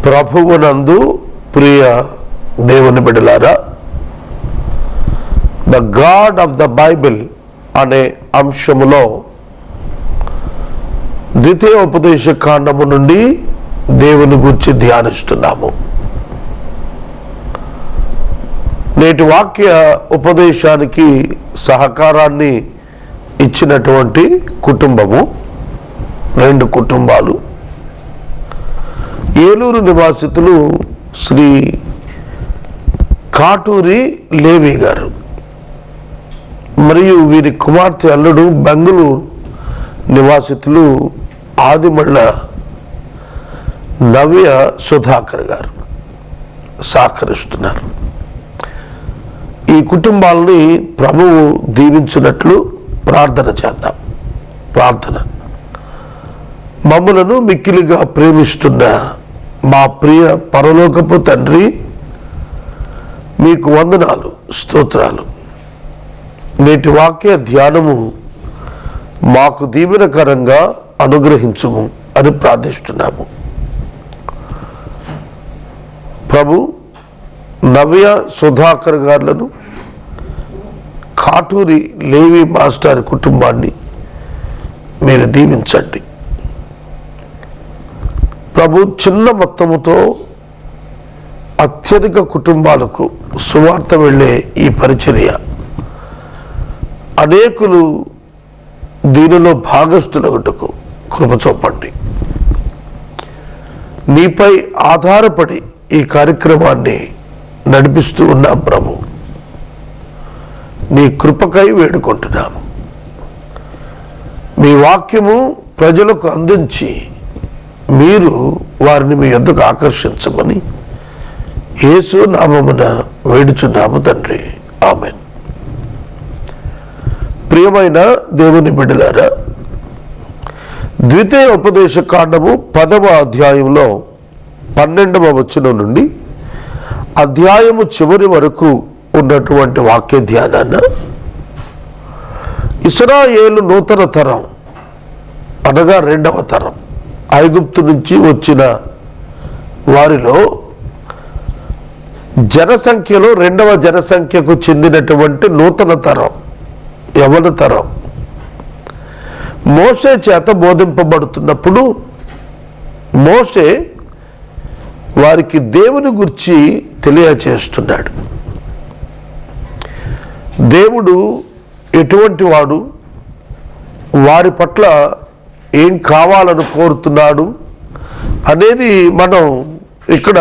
ప్రభువునందు ప్రియ దేవుని బిడ్డలారా, the God of the Bible అనే అంశములో ద్వితీయోపదేశ కాండము నుండి దేవుని గురించి ధ్యానిస్తున్నాము. నేటి వాక్య ఉపదేశానికి సహకారాన్ని ఇచ్చినటువంటి కుటుంబము, 2 కుటుంబాలు. ఏలూరు నివాసితులు శ్రీ కాటూరి లేవి గారు మరియు వీరి కుమార్తె అల్లుడు బెంగళూరు నివాసితులు ఆదిమళ్ళ నవ్య సుధాకర్ గారు సహకరిస్తున్నారు. ఈ కుటుంబాలని ప్రభువు దీవించినట్లు ప్రార్థన చేద్దాం. ప్రార్థన. మమ్ములను మిక్కిలిగా ప్రేమిస్తున్న మా ప్రియ పరలోకపు తండ్రి, మీకు వందనాలు, స్తోత్రాలు. నేటి వాక్య ధ్యానము మాకు దీవెనకరంగా అనుగ్రహించుము అని ప్రార్థిస్తున్నాము. ప్రభు, నవ్య సుధాకర్ గారులను, కాటూరి లేవి మాస్టర్ కుటుంబాన్ని మీరు దీవించండి. ప్రభు, చిన్న మొత్తముతో అత్యధిక కుటుంబాలకు సువార్త వెళ్ళే ఈ పరిచర్య అనేకులు దీనిలో భాగస్థులగుటకు కృప చూపండి. నీపై ఆధారపడి ఈ కార్యక్రమాన్ని నడిపిస్తూ ఉన్నాం ప్రభు. నీ కృపకై వేడుకుంటున్నాము. మీ వాక్యము ప్రజలకు అందించి మీరు వారిని మీ యొద్దకు ఆకర్షించమని యేసు నామమున వేడుచున్నాము తండ్రి. ఆమెన్. ప్రియమైన దేవుని బిడ్డలారా, ద్వితీయోపదేశ కాండము 10వ అధ్యాయంలో 12వ వచనం నుండి అధ్యాయము చివరి వరకు ఉన్నటువంటి వాక్య ధ్యానాన్న ఇశ్రాయేలు నూతన తరం అనగా 2వ తరం, ఐగుప్తు నుంచి వచ్చిన వారిలో జనసంఖ్యలో 2వ జనసంఖ్యకు చెందినటువంటి నూతన తరం, యవన తరం మోషే చేత బోధింపబడుతున్నప్పుడు మోషే వారికి దేవుని గురించి తెలియచేస్తున్నాడు. దేవుడు ఎటువంటి వాడు, వారి పట్ల ఏం కావాలని కోరుతున్నాడు అనేది మనం ఇక్కడ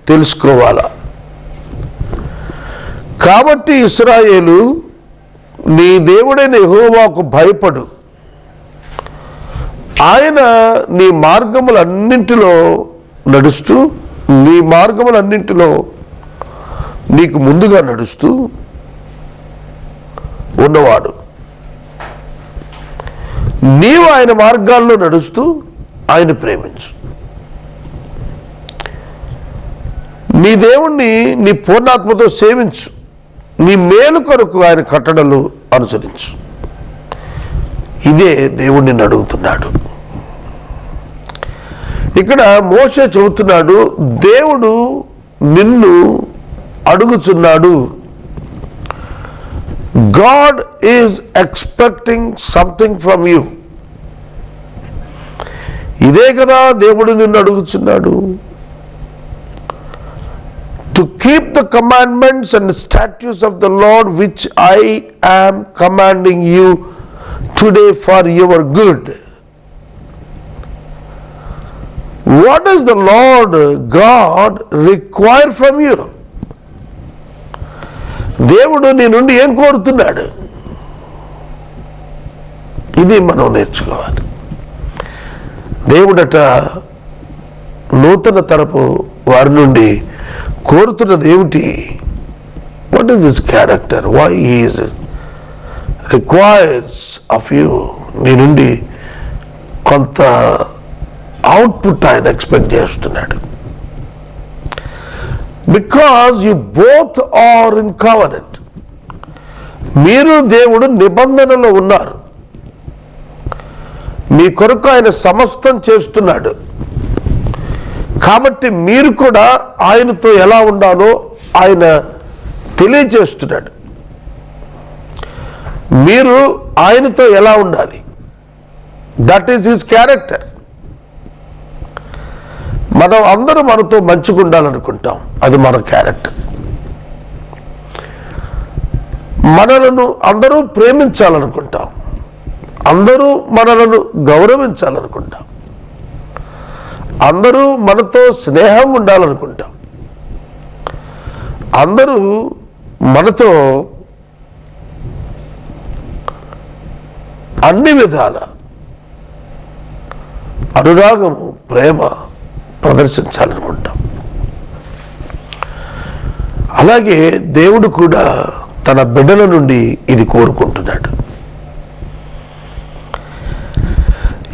తెలుసుకోవాలి. కాబట్టి ఇశ్రాయేలు, నీ దేవుడైన యెహోవాకు భయపడు, ఆయన నీ మార్గములన్నింటిలో నడుస్తూ, నీ మార్గములన్నింటిలో నీకు ముందుగా నడుస్తూ ఉన్నవాడు. నీవు ఆయన మార్గాల్లో నడుస్తూ ఆయన ప్రేమించు. నీ దేవుణ్ణి నీ పూర్ణాత్మతో సేవించు. నీ మేలు కొరకు ఆయన కట్టడలు అనుసరించు. ఇదే దేవుణ్ణి అడుగుతున్నాడు. ఇక్కడ మోషే చెబుతున్నాడు, దేవుడు నిన్ను అడుగుచున్నాడు. God is expecting something from you. ఇదే కదా దేవుడు నిన్ను అడుగుచున్నాడు. To keep the commandments and statutes of the Lord which I am commanding you today for your good. What does the Lord God require from you? దేవుడు నీ నుండి ఏం కోరుతున్నాడు? ఇది మనం నేర్చుకోవాలి. దేవుడట నూతన తరపు వారి నుండి కోరుతున్నది ఏమిటి? What is this character? Why he is requires of you. నీ నుండి కొంత అవుట్పుట్ ఆయన ఎక్స్పెక్ట్ చేస్తున్నాడు. Because you both are in covenant. మీరు దేవుడు నిబంధనలో ఉన్నారు. మీ కొరకు ఆయన సమస్తం చేస్తున్నాడు. కాబట్టి మీరు కూడా ఆయనతో ఎలా ఉండాలో ఆయన తెలియజేస్తున్నాడు. మీరు ఆయనతో ఎలా ఉండాలి, దట్ ఈస్ హిస్ క్యారెక్టర్. మనం అందరూ మనతో మంచిగా ఉండాలనుకుంటాం, అది మన క్యారెక్టర్. మనలను అందరూ ప్రేమించాలనుకుంటాం, అందరూ మనలను గౌరవించాలనుకుంటాం, అందరూ మనతో స్నేహం ఉండాలనుకుంటాం, అందరూ మనతో అన్ని విధాల అనురాగము, ప్రేమ ప్రదర్శించాలనుకుంటాం. అలాగే దేవుడు కూడా తన బిడ్డల నుండి ఇది కోరుకుంటున్నాడు.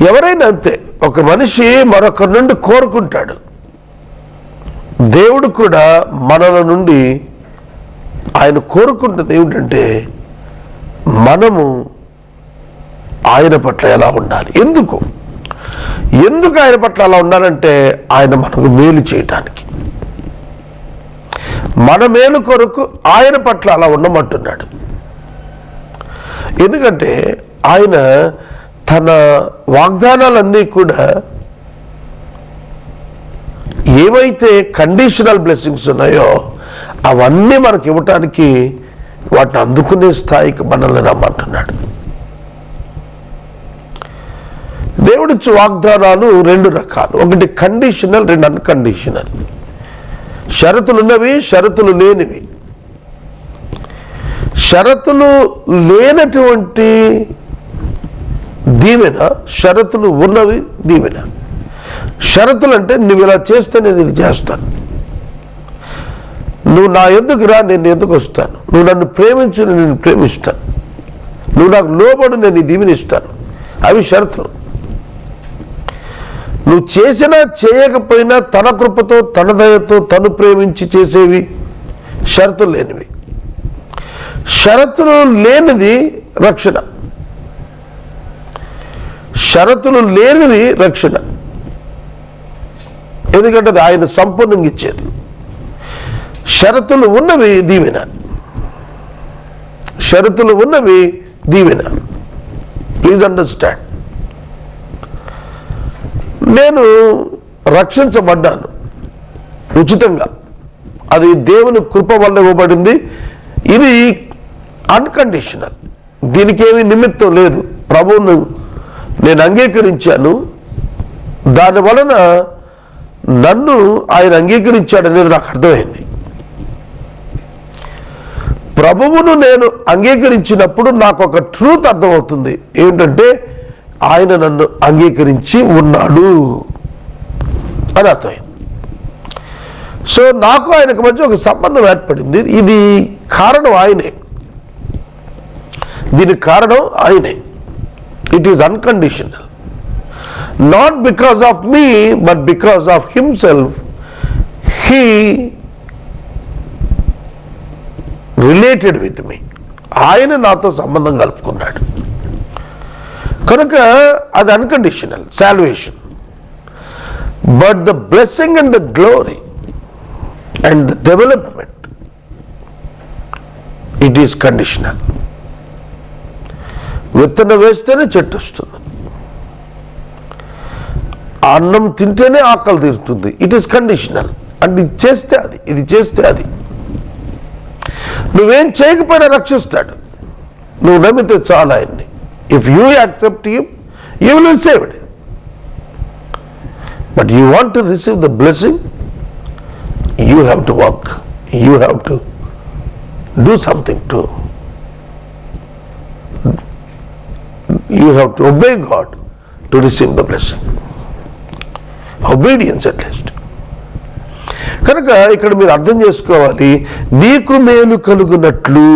ఎవరైనా అంతే, ఒక మనిషి మరొకరి నుండి కోరుకుంటాడు. దేవుడు కూడా మనల నుండి ఆయన కోరుకుంటుంది ఏమిటంటే మనము ఆయన పట్ల ఎలా ఉండాలి. ఎందుకు ఆయన పట్ల అలా ఉండాలంటే ఆయన మనకు మేలు చేయటానికి, మన మేలు కొరకు ఆయన పట్ల అలా ఉండమంటున్నాడు. ఎందుకంటే ఆయన తన వాగ్దానాలన్నీ కూడా ఏవైతే కండిషనల్ బ్లెస్సింగ్స్ ఉన్నాయో అవన్నీ మనకి ఇవ్వటానికి, వాటిని అందుకునే స్థాయికి మనల్ని రమ్మంటున్నాడు. దేవుడిచ్చు వాగ్దానాలు రెండు రకాలు, ఒకటి కండిషనల్, రెండు అన్కండిషనల్. షరతులు ఉన్నవి, షరతులు లేనివి. షరతులు లేనటువంటి దీవెన, షరతులు ఉన్నవి దీవెన. షరతులు అంటే నువ్వు ఇలా చేస్తే నేను ఇది చేస్తాను, నువ్వు నా ఎద్దుకు రా నేను ఎద్దుకు వస్తాను, నువ్వు నన్ను ప్రేమించు నేను ప్రేమిస్తాను, నువ్వు నాకు లోబడు నేను ఈ దీవెనిస్తాను. అవి షరతులు. నువ్వు చేసినా చేయకపోయినా తన కృపతో తన దయతో తను ప్రేమించి చేసేవి షరతులు లేనివి. షరతులు లేనిది రక్షణ, షరతులు లేనిది రక్షణ. ఎందుకంటే అది ఆయన సంపూర్ణంగా ఇచ్చేది. షరతులు ఉన్నవి దీవెన, షరతులు ఉన్నవి దీవెన. Please understand. నేను రక్షించబడ్డాను ఉచితంగా, అది దేవుని కృప వల్ల ఇవ్వబడింది. ఇది అన్కండిషనల్, దీనికి ఏమీ నిమిత్తం లేదు. ప్రభువును నేను అంగీకరించాను, దాని వలన నన్ను ఆయన అంగీకరించాడు అనేది నాకు అర్థమైంది. ప్రభువును నేను అంగీకరించినప్పుడు నాకు ఒక ట్రూత్ అర్థమవుతుంది, ఏమిటంటే ఆయన నన్ను అంగీకరించి ఉన్నాడు అని అర్థమైంది. సో నాకు ఆయనకు మధ్య ఒక సంబంధం ఏర్పడింది. ఇది కారణం ఆయనే, దీనికి కారణం ఆయనే. It is unconditional, not because of me but because of himself. He related with me, ఆయన నాతో సంబంధం కలుపుకున్నాడు కనుక అది unconditional salvation. But the blessing and the glory and the development, it is conditional. విత్తనం వేస్తేనే చెట్టు వస్తుంది, అన్నం తింటేనే ఆకలి తీరుతుంది. It is conditional. అంటే ఇది చేస్తే అది, ఇది చేస్తే అది. నువ్వేం చేయకపోయినా రక్షిస్తాడు, నువ్వు నమ్మితే చాలు ఆయన్ని. If you accept him, you will be saved. But you want to receive the blessing, you have to work, you have to do something to, you have to obey God to receive the blessing. Obedience at least. కనుక ఇక్కడ మీరు అర్థం చేసుకోవాలి, నీకు మేలు కలుగునట్లు.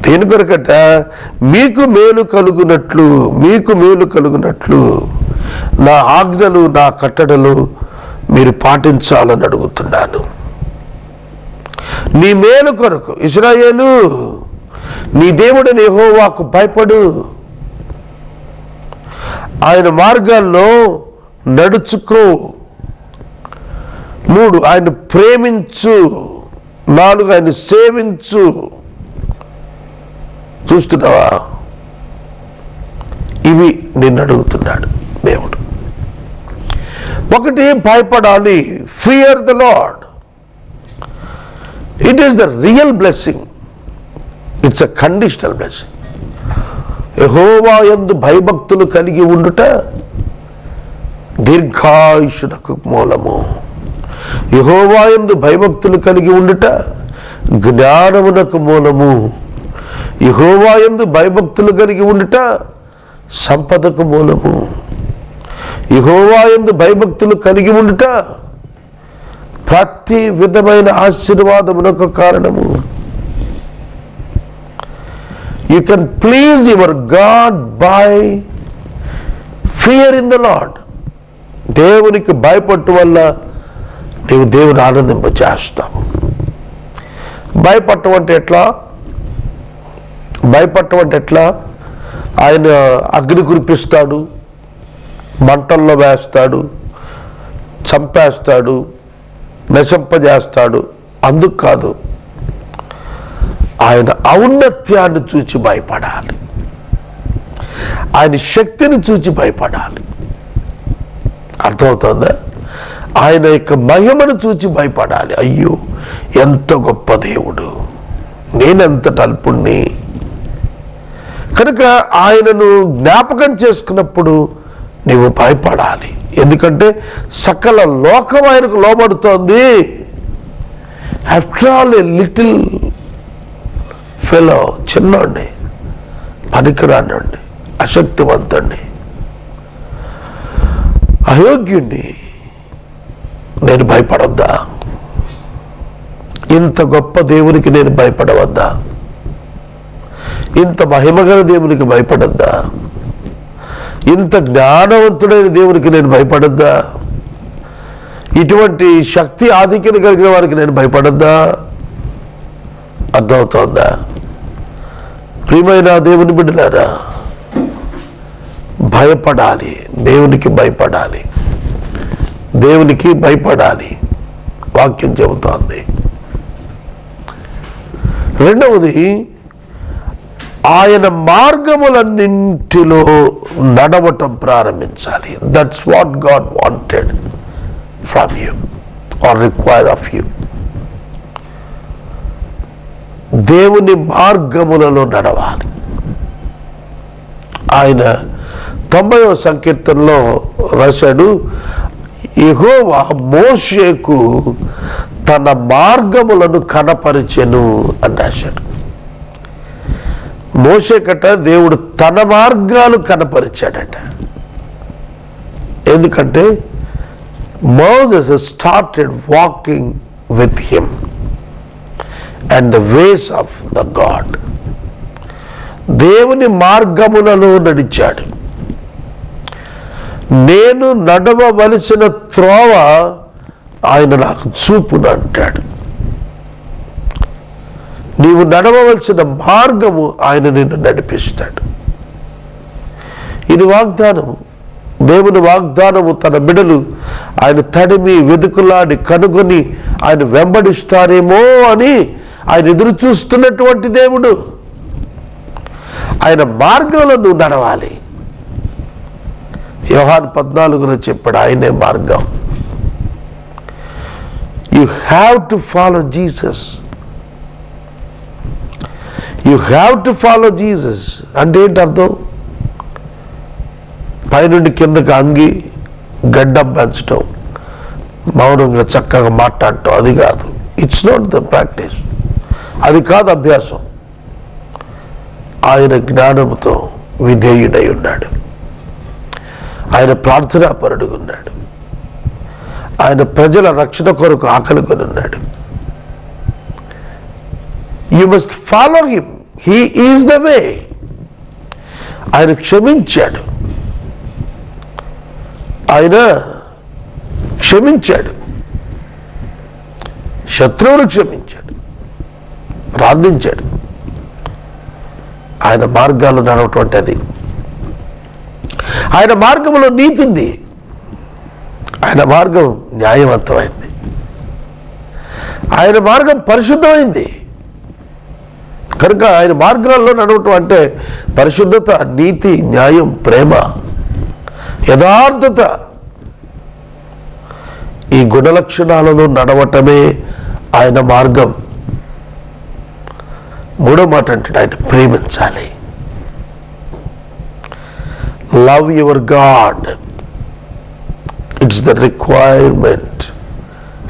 దేని కొరకట? మీకు మేలు కలుగునట్లు, మీకు మేలు కలుగునట్లు నా ఆజ్ఞలు నా కట్టడలు మీరు పాటించాలని అడుగుతున్నాను. నీ మేలు కొరకు ఇశ్రాయేలు, నీ దేవుడైన యెహోవాకు భయపడు, ఆయన మార్గాల్లో నడుచుకో, 3 ఆయన ప్రేమించు, 4 ఆయన సేవించు. చూస్తున్నావా? ఇవి నిన్ను అడుగుతున్నాడు దేవుడు. 1 భయపడాలి. Fear the lord. It is the real blessing. It's a conditional blessing. Jehovah యందు భయభక్తులు కలిగి ఉండుట దీర్ఘాయుషునకు మూలము. యెహోవా యందు భయభక్తులు కలిగి ఉండుట జ్ఞానమునకు మూలము. యెహోవా యందు భయభక్తులు కలిగి ఉండుట సంపదకు మూలము. యెహోవా యందు భయభక్తులు కలిగి ఉండుట ప్రతి విధమైన ఆశీర్వాదమునకు కారణము. You can please your God by fear in the Lord. దేవునికి భయపట్టు వల్ల నీవు దేవుని ఆనందింపచేస్తావు. భయపడటం అంటే ఎట్లా? భయపడటం అంటే ఎట్లా? ఆయన అగ్ని కురిపిస్తాడు, మంటల్లో వేస్తాడు, చంపేస్తాడు, నశింపజేస్తాడు. అందుకు కాదు, ఆయన ఔన్నత్యాన్ని చూచి భయపడాలి, ఆయన శక్తిని చూచి భయపడాలి. అర్థమవుతుందా? ఆయన యొక్క మహిమను చూచి భయపడాలి. అయ్యో, ఎంత గొప్ప దేవుడు, నేనెంత అల్పుణ్ణి. కనుక ఆయనను జ్ఞాపకం చేసుకున్నప్పుడు నీవు భయపడాలి. ఎందుకంటే సకల లోకం ఆయనకు లోబడుతోంది. After all a little fellow, చిన్నోండి, పనికిరానండి, అశక్తివంతుణ్ణి, అయోగ్యుణ్ణి, నేను భయపడొద్దా? ఇంత గొప్ప దేవునికి నేను భయపడవద్దా? ఇంత మహిమగల దేవునికి భయపడొద్దా? ఇంత జ్ఞానవంతుడైన దేవునికి నేను భయపడొద్దా? ఇటువంటి శక్తి ఆధిక్యత కలిగిన వారికి నేను భయపడొద్దా? అర్థమవుతోందా? ప్రియమైన దేవుని బిడ్డలారా, భయపడాలి, దేవునికి భయపడాలి, దేవునికి భయపడాలి. వాక్యం చెబుతోంది. రెండవది, ఆయన మార్గములన్నింటిలో నడవటం ప్రారంభించాలి. That's what God wanted from you or require of you. దేవుని మార్గములలో నడవాలి. ఆయన 90వ సంకీర్తనలో రాశాడు, యెహోవా మోషేకు తన మార్గములను కనపరిచెను అని రాశాడు. మోషేకట దేవుడు తన మార్గాలు కనపరిచాడట. ఎందుకంటే Moses started walking with him and the ways of the God. దేవుని మార్గములలో నడిచాడు. నేను నడవవలసిన త్రోవ ఆయన నాకు చూపును అంటాడు. నీవు నడవవలసిన మార్గము ఆయన నిన్ను నడిపిస్తాడు. ఇది వాగ్దానము, దేవుని వాగ్దానము. తన బిడ్డలు ఆయన తడిమి వెదుకులాడి కనుగొని ఆయన వెంబడిస్తారేమో అని ఆయన ఎదురు చూస్తున్నటువంటి దేవుడు. ఆయన మార్గంలో నువ్వు నడవాలి. యోహాను 14లో చెప్పాడు, ఆయనే మార్గం. You have to follow Jesus. You have to follow Jesus అంటే ఏంటి అర్థం? పైనుండి కిందకి అంగి గడ్డం పెంచడం, మౌనంగా చక్కగా మాట్లాడటం, అది కాదు. It's not the practice. అది కాదు అభ్యాసం. ఆయన జ్ఞానముతో విధేయుడై ఉన్నాడు. ఆయన ప్రార్థనాపరుడుగా ఉన్నాడు. ఆయన ప్రజల రక్షణ కొరకు ఆకలికొని ఉన్నాడు. You must follow him. He is the way. ఆయన క్షమించాడు. ఆయన క్షమించాడు, శత్రువులు క్షమించాడు, ప్రార్థించాడు. ఆయన మార్గాలు నడవటువంటి అది. ఆయన మార్గంలో నీతి ఉంది. ఆయన మార్గం న్యాయవంతమైంది. ఆయన మార్గం పరిశుద్ధమైంది కనుక ఆయన మార్గాల్లో నడవటం అంటే పరిశుద్ధత, నీతి, న్యాయం, ప్రేమ, యథార్థత, ఈ గుణలక్షణాలను నడవటమే ఆయన మార్గం. మూడో మాట అంటాడు, ఆయన ప్రేమించాలి. Love your God, it's the requirement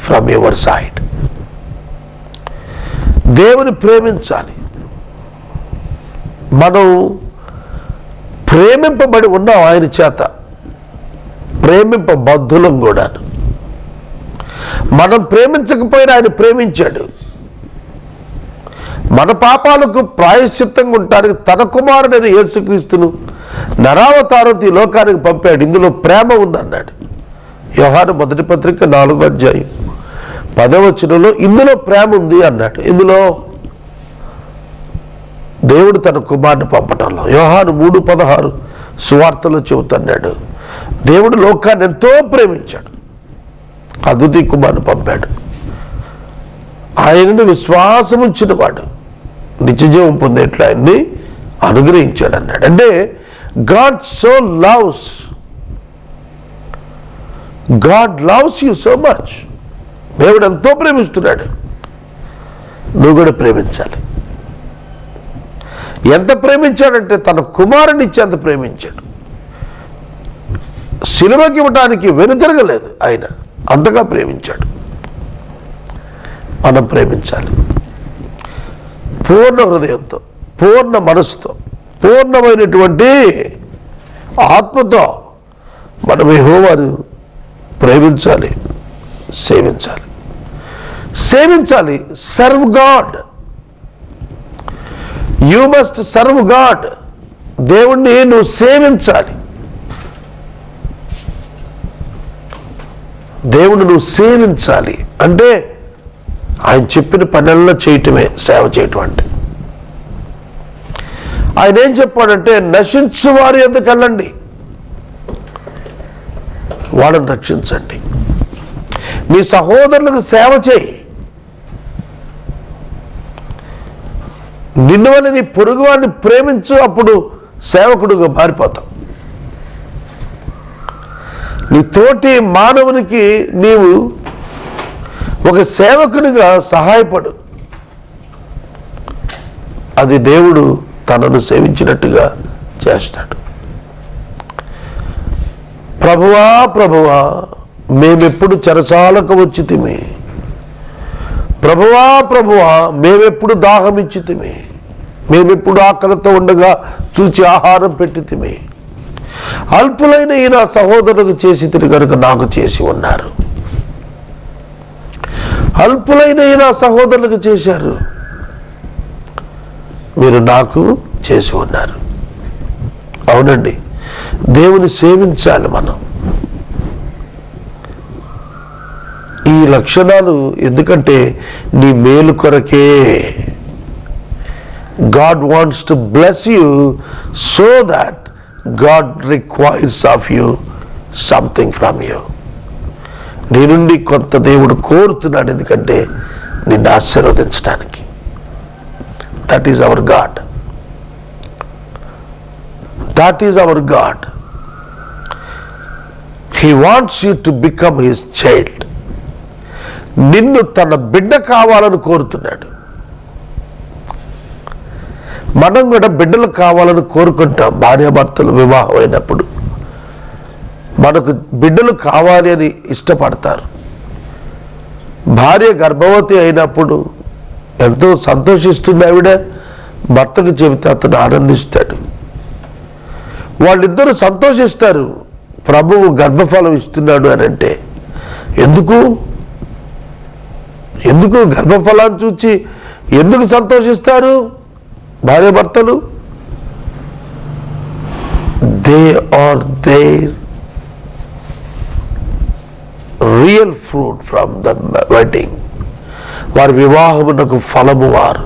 from your side. దేవుని ప్రేమించాలి. మనం ప్రేమింపబడి ఉన్నాం ఆయన చేత, ప్రేమింపబద్ధులం కూడాను. మనం ప్రేమించకపోయినా ఆయన ప్రేమించాడు. మన పాపాలకు ప్రాయశ్చిత్తంగా ఉండటానికి తన కుమారుడైన యేసుక్రీస్తును నరావతారం ఈ లోకానికి పంపాడు. ఇందులో ప్రేమ ఉందన్నాడు. యోహాను మొదటి పత్రిక 4వ అధ్యాయం 10వ వచనంలో ఇందులో ప్రేమ ఉంది అన్నాడు. ఇందులో దేవుడు తన కుమారుని పంపటంలో. యోహాను 3:16 సువార్తలో చెబుతున్నాడు, దేవుడు లోకాన్ని ఎంతో ప్రేమించాడు, అద్వితీయ కుమారుని పంపాడు. ఆయన విశ్వాసం ఉంచిన వాడు నిత్యజీవం పొందేట్లు ఆయన్ని అనుగ్రహించాడు అన్నాడు. అంటే God so loves, God loves you so much. దేవుడు ఎంతో ప్రేమిస్తున్నాడు, నువ్వు కూడా ప్రేమించాలి. ఎంత ప్రేమించాడంటే తన కుమారుని ఇచ్చి అంత ప్రేమించాడు. సిలువకి ఇవ్వటానికి వెనుతిరగలేదు ఆయన, అంతగా ప్రేమించాడు. మనం ప్రేమించాలి పూర్ణ హృదయంతో, పూర్ణ మనసుతో, పూర్ణమైనటువంటి ఆత్మతో. మనం యెహోవాను ప్రేమించాలి, సేవించాలి. సేవించాలి, serve God. You must serve God. దేవుణ్ణి నువ్వు సేవించాలి. దేవుణ్ణి నువ్వు సేవించాలి అంటే ఆయన చెప్పిన పనుల్లో చేయటమే సేవ చేయటం అంటే. ఆయన ఏం చెప్పాడంటే, నశించు వారి ఎందుకు వెళ్ళండి, వాళ్ళని రక్షించండి. నీ సహోదరులకు సేవ చేయి. నిన్ను వల్ల నీ పొరుగు వారిని ప్రేమించు, అప్పుడు సేవకుడుగా మారిపోతావు. నీ తోటి మానవునికి నీవు ఒక సేవకునిగా సహాయపడు. అది దేవుడు తనను సేవించినట్టుగా చేస్తాడు. ప్రభువా ప్రభువా మేమెప్పుడు చెరసాలకు వచ్చితిమి, ప్రభువా ప్రభువా మేమెప్పుడు దాహమిచ్చితిమి, మేమెప్పుడు ఆకలితో ఉండగా చూచి ఆహారం పెట్టితిమి. అల్పులైన ఈ నా సహోదరులకు చేసి తిరిగి కనుక నాకు చేసి ఉన్నారు. అల్పులైన ఈ నా సహోదరులకు చేశారు, మీరు నాకు చేసి ఉన్నారు. అవునండి, దేవుని సేవించాలి మనం. ఈ లక్షణాలు ఎందుకంటే నీ మేలు కొరకే. God wants to bless you so that God requires of you something from you. నీ నుండి కొంత దేవుడు కోరుతున్నాడు, ఎందుకంటే నిన్ను ఆశీర్వదించడానికి. That is our God. That is our God. He wants you to become his child. నిన్ను తన బిడ్డ కావాలని కోరుతున్నాడు. మనం కూడా బిడ్డలు కావాలని కోరుకుంటాం. భార్యాభర్తలు వివాహం అయినప్పుడు మనకు బిడ్డలు కావాలి అని ఇష్టపడతారు. భార్య గర్భవతి అయినప్పుడు ఎంతో సంతోషిస్తుంది ఆవిడ, భర్తకు చెబితే అతను ఆనందిస్తాడు. వాళ్ళిద్దరూ సంతోషిస్తారు ప్రభువు గర్భఫలం ఇస్తున్నాడు అని అంటే. ఎందుకు గర్భఫలాన్ని చూచి ఎందుకు సంతోషిస్తారు భార్యాభర్తలు? They are their real fruit from the wedding. వారి వివాహమునకు ఫలము వారు,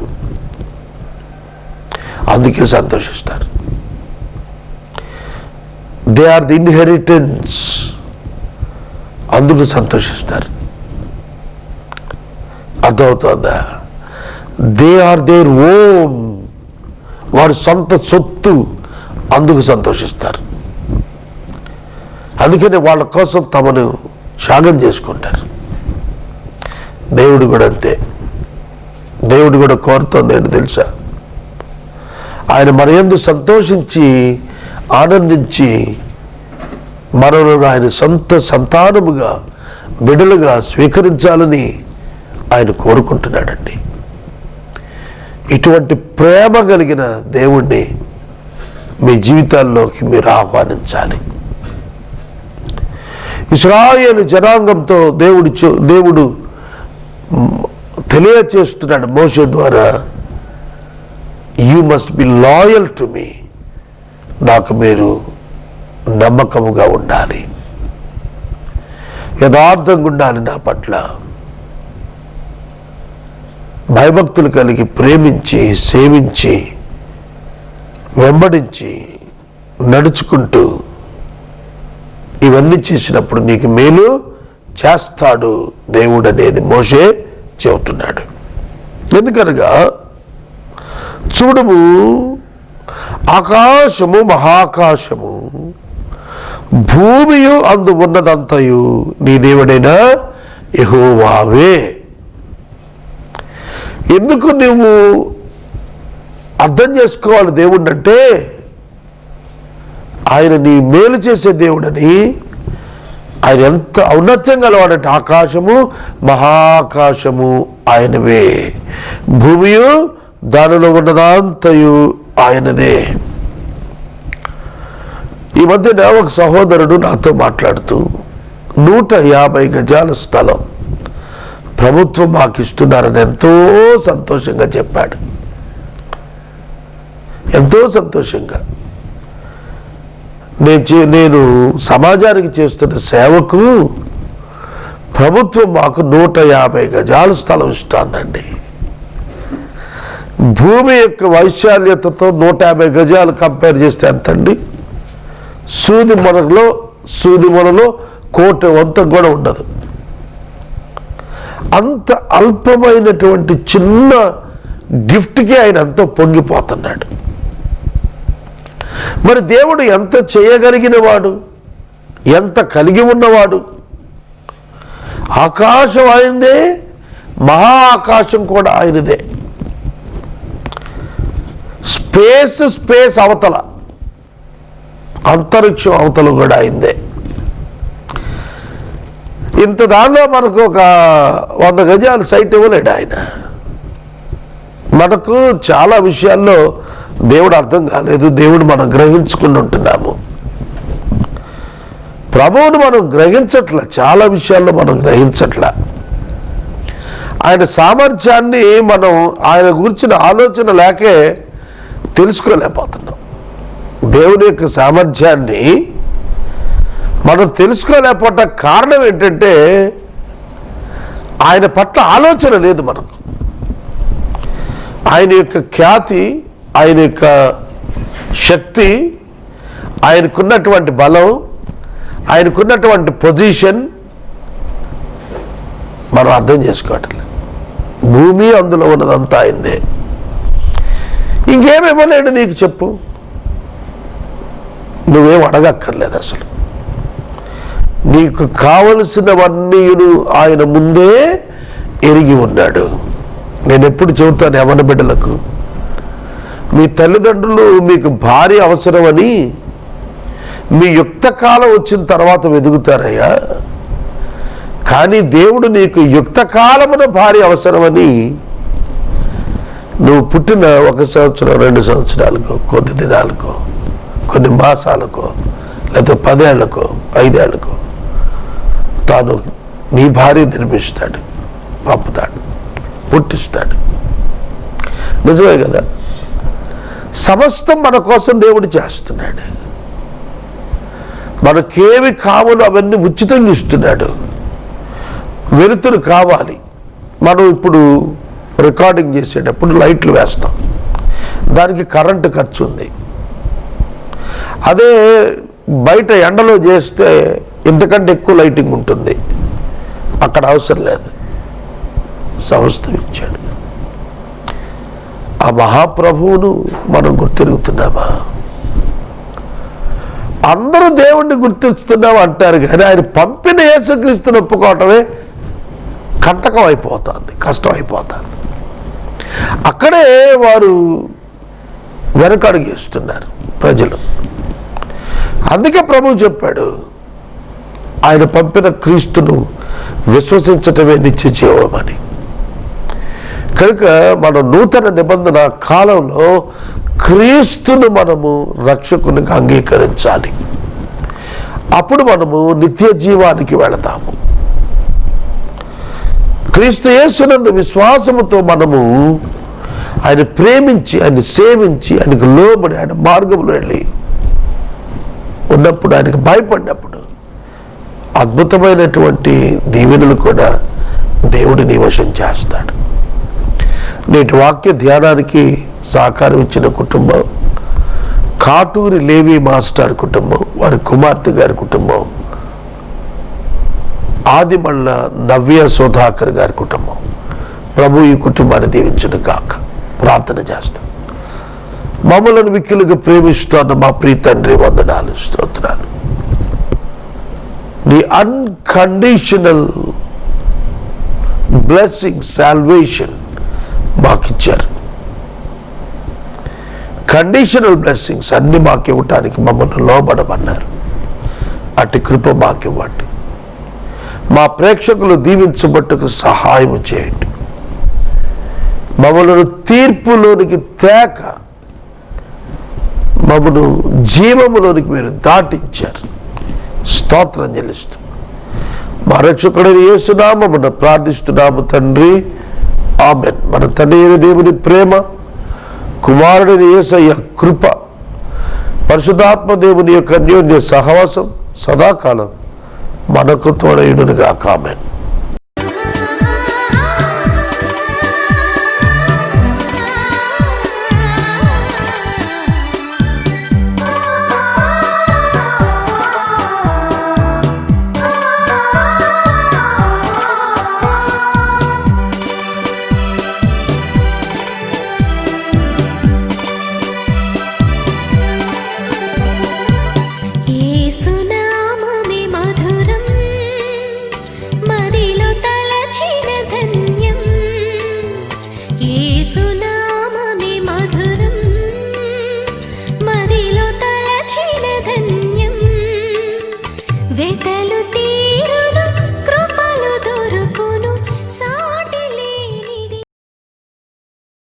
అందుకే సంతోషిస్తారు. దే ఆర్ ది అర్థమవుతుందా? దే ఆర్ దేర్ ఓన్, వారి సొంత సొత్తు, అందుకు సంతోషిస్తారు. అందుకని వాళ్ళ కోసం తమను త్యాగం చేసుకుంటారు. దేవుడు కూడా అంతే. దేవుడు కూడా కోరుతుంది ఏంటి తెలుసా? ఆయన మన యందు సంతోషించి ఆనందించి మనలను ఆయన సొంత సంతానముగా బిడ్డలుగా స్వీకరించాలని ఆయన కోరుకుంటున్నాడండి. ఇటువంటి ప్రేమ కలిగిన దేవుణ్ణి మీ జీవితాల్లోకి మీరు ఆహ్వానించాలి. ఇశ్రాయేలు జనాంగంతో దేవుడు తెలియచేస్తున్నాడు మోషే ద్వారా, you must be loyal to me, నాకు మీరు నమ్మకముగా ఉండాలి, యథార్థంగా ఉండాలి, నా పట్ల భయభక్తులు కలిగి ప్రేమించి సేవించి వెంబడించి నడుచుకుంటూ ఇవన్నీ చేసినప్పుడు నీకు మేలు చేస్తాడు దేవుడు అనేది మోషే చెబుతున్నాడు. ఎందుకనగా చూడము, ఆకాశము మహాకాశము భూమియు అందు ఉన్నదంతయు నీ దేవుడైన యెహోవావే. ఎందుకు నువ్వు అర్థం చేసుకోవాలి దేవుడు అంటే, ఆయన నీ మేలు చేసే దేవుడని. ఆయన ఎంత ఔన్నత్యం గలవాడంటే, ఆకాశము మహాకాశము ఆయనవే, భూమియు దానిలో ఉన్నదంతయు ఆయనదే. ఈ మధ్యన ఒక సహోదరుడు నాతో మాట్లాడుతూ 150 గజాల స్థలం ప్రభుత్వం మాకు ఇస్తున్నారని ఎంతో సంతోషంగా చెప్పాడు. ఎంతో సంతోషంగా. నేను సమాజానికి చేస్తున్న సేవకు ప్రభుత్వం మాకు 150 గజాల స్థలం ఇస్తుందండి. భూమి యొక్క వైశాల్యతతో 150 గజాలు కంపేర్ చేస్తే ఎంతండి? సూది మొనలో కోటి వంత కూడా ఉండదు. అంత అల్పమైనటువంటి చిన్న గిఫ్ట్కి ఆయన ఎంతో పొంగిపోతున్నాడు. మరి దేవుడు ఎంత చేయగలిగిన వాడు, ఎంత కలిగి ఉన్నవాడు. ఆకాశం ఆయనదే, మహా ఆకాశం కూడా ఆయనదే. స్పేస్ అవతల, అంతరిక్షం అవతల కూడా ఆయనదే. ఇంత దానిలో మనకు ఒక 100 గజాల సైట్ ఇవ్వలేడు ఆయన. మనకు చాలా విషయాల్లో దేవుడు అర్థం కాలేదు, దేవుడు మనం గ్రహించుకుని ఉంటున్నాము. ప్రభువును మనం గ్రహించట్లా, చాలా విషయాల్లో మనం గ్రహించట్లా. ఆయన సామర్థ్యాన్ని మనం, ఆయన గురించిన ఆలోచన లేకే తెలుసుకోలేకపోతున్నాం. దేవుని యొక్క సామర్థ్యాన్ని మనం తెలుసుకోలేకపోవటం కారణం ఏంటంటే, ఆయన పట్ల ఆలోచన లేదు మనకు. ఆయన యొక్క ఖ్యాతి, ఆయన యొక్క శక్తి, ఆయనకున్నటువంటి బలం, ఆయనకున్నటువంటి పొజిషన్ మనం అర్థం చేసుకోవట్లేదు. భూమి అందులో ఉన్నదంతా ఆయనదే. ఇంకేమివ్వలేడు నీకు చెప్పు, నువ్వేం అడగక్కర్లేదు. అసలు నీకు కావలసినవన్నీ ఆయన ముందే ఎరిగి ఉన్నాడు. నేను ఎప్పుడు చెబుతాను యవ్వన బిడ్డలకు, మీ తల్లిదండ్రులు మీకు భార్య అవసరమని మీ యుక్త కాలం వచ్చిన తర్వాత వెతుకుతారయ్యా, కానీ దేవుడు నీకు యుక్త కాలమున భార్య అవసరమని నువ్వు పుట్టిన 1 సంవత్సరం 2 సంవత్సరాలకో, కొద్ది దినాలకో, కొన్ని మాసాలకో, లేకపోతే 10 ఏళ్లకో 5 ఏళ్లకో తాను నీ భార్య నిర్మిస్తాడు, పంపుతాడు, పుట్టిస్తాడు. నిజమే కదా? సమస్తం మన కోసం దేవుడు చేస్తున్నాడు. మనకేమి కావాలో అవన్నీ ఉచితంగా ఇస్తున్నాడు. వెలుతురు కావాలి, మనం ఇప్పుడు రికార్డింగ్ చేసేటప్పుడు లైట్లు వేస్తాం, దానికి కరెంటు ఖర్చు ఉంది. అదే బయట ఎండలో చేస్తే ఇంతకంటే ఎక్కువ లైటింగ్ ఉంటుంది, అక్కడ అవసరం లేదు. సమస్తం ఇచ్చాడు. ఆ మహాప్రభువును మనం గుర్తిరుగుతున్నామా? అందరూ దేవుణ్ణి గుర్తిస్తున్నాం అంటారు, కానీ ఆయన పంపిన యేసుక్రీస్తుని ఒప్పుకోవటమే కంటకం అయిపోతుంది, కష్టం అయిపోతుంది. అక్కడే వారు వెనకడుగేస్తున్నారు ప్రజలు. అందుకే ప్రభువు చెప్పాడు, ఆయన పంపిన క్రీస్తును విశ్వసించటమే నిత్య జీవమని. కనుక మన నూతన నిబంధన కాలంలో క్రీస్తును మనము రక్షకునిగా అంగీకరించాలి. అప్పుడు మనము నిత్య జీవానికి వెళతాము. క్రీస్తు యేసునందు విశ్వాసముతో మనము ఆయన ప్రేమించి, ఆయన సేవించి, ఆయనకు లోబడి, ఆయన మార్గంలో వెళ్ళి ఉన్నప్పుడు, ఆయనకు భయపడినప్పుడు అద్భుతమైనటువంటి దీవెనలు కూడా దేవుడు నివశం చేస్తాడు. నేటి వాక్య ధ్యానానికి సహకారం ఇచ్చిన కుటుంబం కాటూరి లేవి మాస్టర్ కుటుంబం, వారి కుమార్తె గారి కుటుంబం, ఆదిమళ్ళ నవ్య సుధాకర్ గారి కుటుంబం. ప్రభు ఈ కుటుంబాన్ని దీవించును గాక. ప్రార్థన చేస్తాం. మమ్మలను మిక్కిలుగా ప్రేమిస్తున్న మా ప్రియ తండ్రి, వందనాలు, స్తోత్రాలు. నీ అన్కండిషనల్ బ్లెస్సింగ్, సాల్వేషన్ మాకిచ్చారు. కండిషనల్ బ్లెస్సింగ్స్ అన్ని మాకు ఇవ్వటానికి మమ్మల్ని లోబడమన్నారు. అటు కృప మాకివ్వండి. మా ప్రేక్షకులు దీవించబట్టుకు సహాయం చేయండి. మమ్మల్ని తీర్పులోనికి తేక మమ్మను జీవములోనికి మీరు దాటించారు. స్తోత్రం చెల్లిస్తూ మా రక్షకుడైన యేసు నామమున ప్రార్థిస్తున్నాము తండ్రి, ఆమేన్. మన తండ్రి అయిన దేవుని ప్రేమ, కుమారుడైన యేసయ్య కృప, పరిశుద్ధాత్మ దేవుని యొక్క అన్యోన్య సహవాసం సదాకాలం మనకు తోడయుడునుగాక. ఆమేన్.